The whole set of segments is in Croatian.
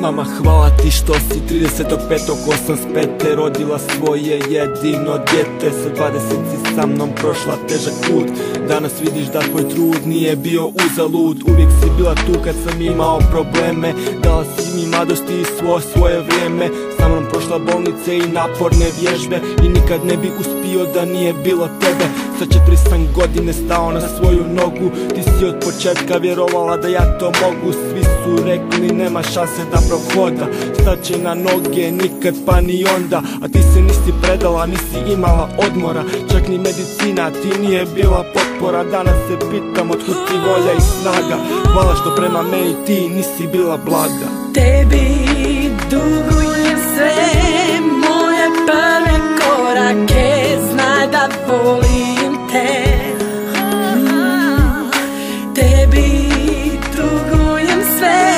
Mama, hvala ti što si 30.5.85. rodila svoje jedino djete. Sa 20 si sa mnom prošla težak put. Danas vidiš da tvoj trud nije bio uzalud. Uvijek si bila tu kad sam imao probleme. Dala si mi mladosti i svoje vrijeme. Sa mnom prošla bolnice i naporne vježbe. I nikad ne bi uspio da nije bilo tebe. Sa 4 sam godine stao na svoju nogu. Ti si od početka vjerovala da ja to mogu. Svi su rekli nema šanse da prohoda. Staće na noge nikad pa ni onda. A ti se nisi predala, nisi imala odmora. Čak ni medicina ti nije bila potpora. Danas se pitam otkud ti volja i snaga. Hvala što prema meni ti nisi bila blaga. Tebi dugujem sve moje prve korake. Znaj da volim te. Tebi dugujem sve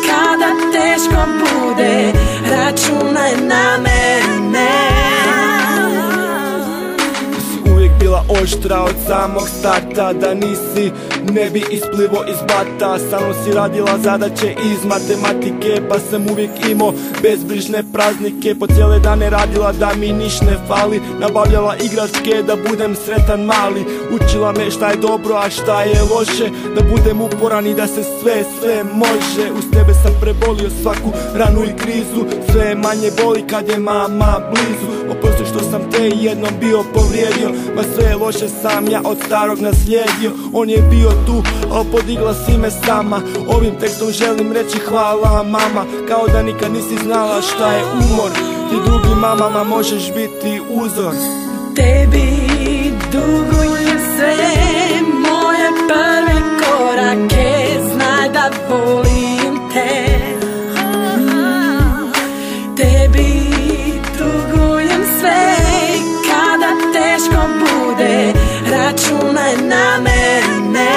kada teško bude. Računaj na mene. Ti si uvijek bila oštra od samog starta. Da nisi ne bi isplivo iz blata. Sa mnom si radila zadaće iz matematike. Pa sam uvijek imao bezbrižne praznike. Po cijele dane radila da mi niš ne fali. Nabavljala igračke da budem sretan mali. Učila me šta je dobro a šta je loše. Da budem uporan i da se sve može. Uz tebe sam prebolio svaku ranu i krizu. Sve je manje boli kad je mama blizu. Oprosti što sam te jednom bio povrijedio. Ma sve loše sam ja od starog naslijedio. On je bio tu, al podigla si me sama. Ovim tekstom želim reći hvala mama. Kao da nikad nisi znala šta je umor. Ti drugim mamama možeš biti uzor. Tebi dugujem sve moje prve korake. Znaj da volim te. Tebi dugujem sve kada teško bude. Računaj na mene.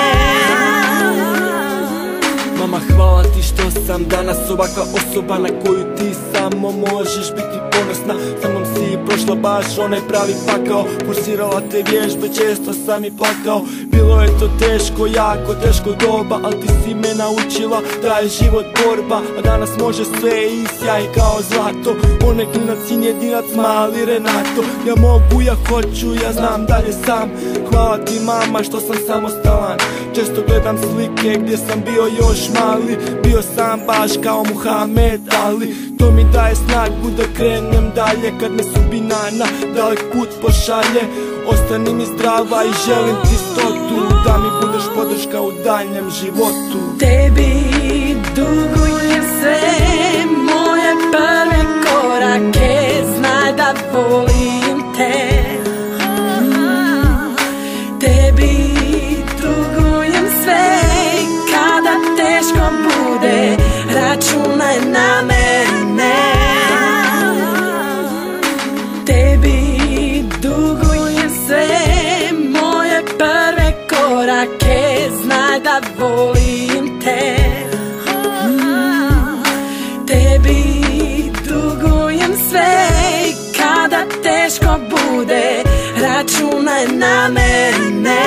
Mama, hvala ti što sam danas ovakva osoba na koju ti samo možeš biti ponosna. Sa mnom si prošla baš onaj pravi pakao. Forsirala te vježbe, često sam i plakao. Bilo je to teško, jako teško doba. Al ti si me naučila da je život borba. A danas može sve i sjaj kao zlato. On je klinac, sin jedinac, mali Renato. Ja mogu, ja hoću, ja znam dalje sam. Hvala ti mama što sam samostalan. Često gledam slike gdje sam bio još mali. Bio sam baš kao Muhammed Ali. To mi daje snagu da krenem dalje. Kad me sudbina na dalek put pošalje. Ostani mi zdrava i želim ti stotu. Da mi budeš podrška u daljnjem životu. Tebi dugujem sve moje prve korake. Znaj da volim te. Tebi dugujem sve kada teško bude. Računaj na mene. Tebi dugujem sve moje prve korake. Znaj da volim te. Tebi dugujem sve kada teško bude. Računaj na mene.